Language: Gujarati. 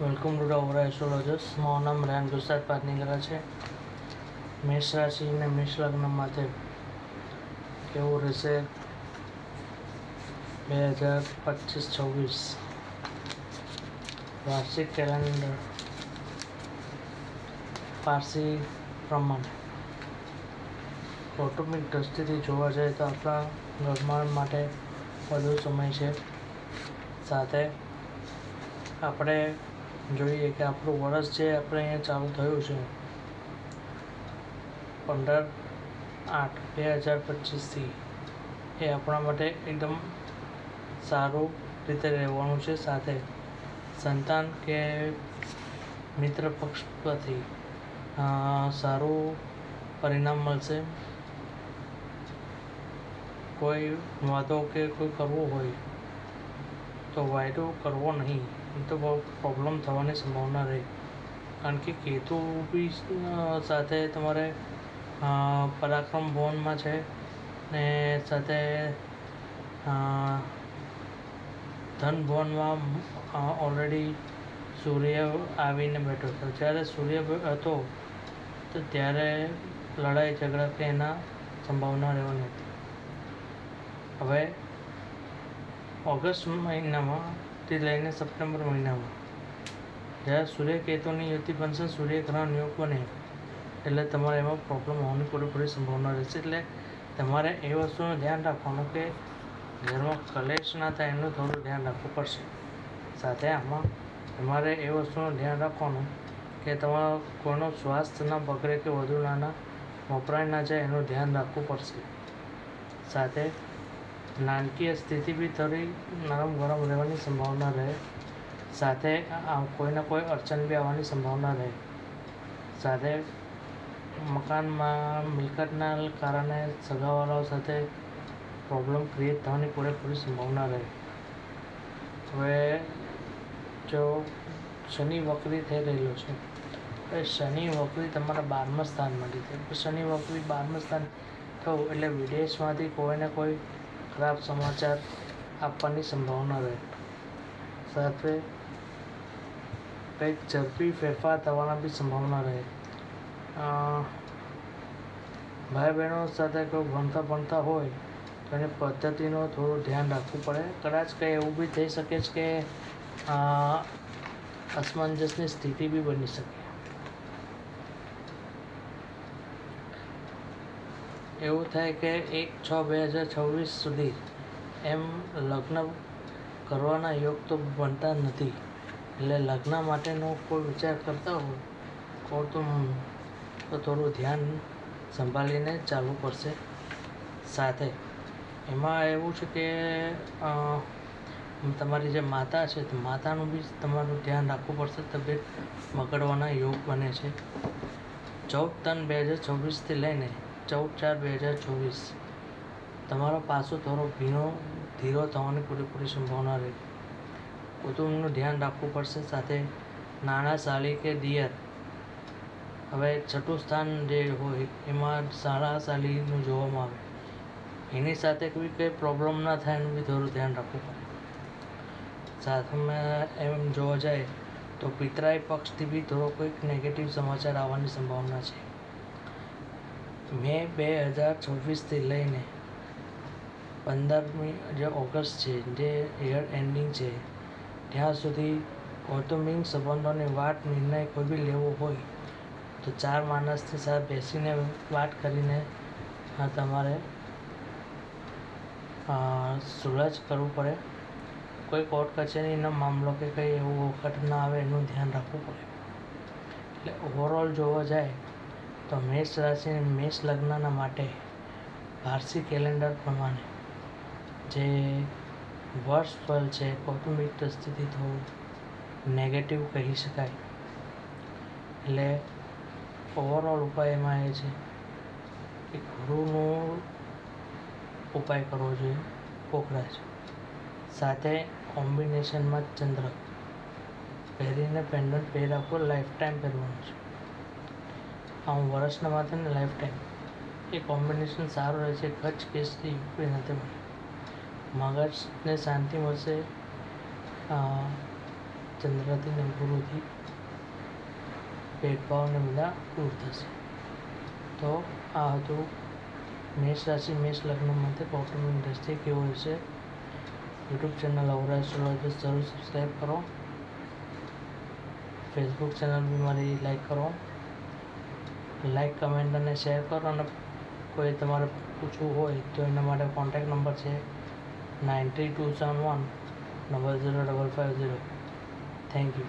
Welcome to the over astrologers. મારું નામ રેહાન ગુજરાત પાટનગર છે. મેષ રાશિ અને મેષ લગ્ન માટે કેવું રહેશે 2025-26 વાર્ષિક કેલેન્ડર પારસી પ્રમાણે કૌટુંબિક દ્રષ્ટિથી જોવા જાય તો આપણા ઘરમાં માટે વધુ સમય છે. સાથે આપણે જોઈએ કે આપણું વર્ષ જે આપણે અહીંયા ચાલુ થયું છે 15/8/2025 એ આપણા માટે એકદમ સારું રીતે રહેવાનું છે. સાથે સંતાન કે મિત્ર પક્ષ પરથી સારું પરિણામ મળશે. કોઈ વાતો કે કોઈ કરવું હોય તો વાયદો કરવો નહીં, તો બહુ પ્રોબ્લેમ થવાની સંભાવના રહે. કારણ કે કેતુ બી સાથે તમારે પરાક્રમ ભવનમાં છે ને સાથે ધન ભવનમાં ઓલરેડી સૂર્ય આવીને બેઠો હતો. જ્યારે સૂર્ય હતો તો ત્યારે લડાઈ ઝઘડા કે એના સંભાવના રહેવાની હતી. હવે ઓગસ્ટ મહિનામાંથી લઈને સપ્ટેમ્બર મહિનામાં જ્યારે સૂર્ય કેતુની યુતિ બનશે, સૂર્યગ્રહણ યોગ બને એટલે તમારે એમાં પ્રોબ્લેમ હોવાની પૂરેપૂરી સંભાવના રહેશે. એટલે તમારે એ વસ્તુનું ધ્યાન રાખવાનું કે ઘરમાં કલેશ ના થાય એનું થોડું ધ્યાન રાખવું પડશે. સાથે આમાં તમારે એ વસ્તુનું ધ્યાન રાખવાનું કે તમારો કોઈનો સ્વાસ્થ્ય ના બગડે કે વધુ નાના વપરાય ના જાય એનું ધ્યાન રાખવું પડશે. સાથે નાણાકીય સ્થિતિ બી થોડી નરમ ગરમ રહેવાની સંભાવના રહે. સાથે કોઈને કોઈ અડચણ બી આવવાની સંભાવના રહે. સાથે મકાનમાં મિલકતના કારણે સગાવાળાઓ સાથે પ્રોબ્લેમ ક્રિએટ થવાની પૂરેપૂરી સંભાવના રહે. હવે જો શનિ વક્રી થઈ રહેલો છે, એ શનિ વક્રી તમારા 12મા સ્થાનમાંથી છે. શનિ વક્રી 12મા સ્થાન થયું એટલે વિદેશમાંથી કોઈને કોઈ ખરાબ સમાચાર આપવાની સંભાવના રહે. સાથે કંઈક ઝડપી ફેરફાર થવાના બી સંભાવના રહે. ભાઈ બહેનો સાથે કોઈ ભણતા હોય તો એની પદ્ધતિનું થોડું ધ્યાન રાખવું પડે. કદાચ કંઈ એવું બી થઈ શકે છે કે અસમંજસની સ્થિતિ બી બની શકે. એવું થાય કે 1/6/2026 સુધી એમ લગ્ન કરવાના યોગ તો બનતા નથી. એટલે લગ્ન માટેનો કોઈ વિચાર કરતા હોય તો થોડું ધ્યાન સંભાળીને ચાલવું પડશે. સાથે એમાં એવું છે કે તમારી જે માતા છે તો માતાનું બી તમારું ધ્યાન રાખવું પડશે. તબિયત બગડવાના યોગ બને છે. 14/3/2026થી લઈને 14/4/2024 તમારો પાછો થોડો ધીરો થવાની પૂરેપૂરી સંભાવના રહે. કુટુંબનું ધ્યાન રાખવું પડશે. સાથે નાના સાલી કે દિયર, હવે છઠ્ઠું સ્થાન જે હોય એમાં સાળા સાલીનું જોવામાં આવે, એની સાથે કોઈ કંઈ પ્રોબ્લેમ ના થાય એનું બી થોડું ધ્યાન રાખવું પડે. સાથે એમ જોવા જાય તો પિતરાઈ પક્ષથી બી થોડો કોઈક નેગેટિવ સમાચાર આવવાની સંભાવના છે. મે 2026થી લઈને 15મી જે ઓગસ્ટ છે, જે યર એન્ડિંગ છે, ત્યાં સુધી કૌટુંબિક સંબંધોની વાત નિર્ણય કોઈ બી લેવો હોય તો 4 માણસની સાથે બેસીને વાત કરીને તમારે સુલઝ કરવું પડે. કોઈ કોર્ટ કચેરીનો મામલો કે કંઈ એવું વખત ના આવે એનું ધ્યાન રાખવું પડે. એટલે ઓવરઓલ જોવા જાય તો મેષ રાશિ અને મેષ લગ્નના માટે વાર્ષિક કેલેન્ડર પ્રમાણે જે વર્ષ ફળ છે કૌટુંબિક દ્રષ્ટિથી થોડું નેગેટિવ કહી શકાય. એટલે ઓવરઓલ ઉપાય એમાં એ છે કે ગુરુનો ઉપાય કરવો જોઈએ, પોખરાજ. સાથે કોમ્બિનેશનમાં ચંદ્ર પહેરીને પેન્ડન્ટ પહેરી રાખવો, લાઈફ ટાઈમ પહેરવાનું છે. વર્ષના માથે ને લાઈફ ટાઈમ એ કોમ્બિનેશન સારું રહે છે. ખર્ચ કેસથી કોઈ નથી મળે. મગજને શાંતિ મળશે. ચંદ્રથી ને ગુરુથી ભેદભાવ ને બધા દૂર થશે. તો આ હતું મેષ રાશિ મેષ લગ્ન માટે કૌટુંબિક દ્રષ્ટિએ કેવું હશે. યુટ્યુબ ચેનલ અવરા એસ્ટ્રોલોજર જરૂર સબસ્ક્રાઈબ કરો. ફેસબુક ચેનલ બી મારી લાઈક કરો. લાઈક, કમેન્ટ અને શેર કરો. અને કોઈ તમારે પૂછવું હોય તો એના માટે કોન્ટેક્ટ નંબર છે 9327100550. Thank you.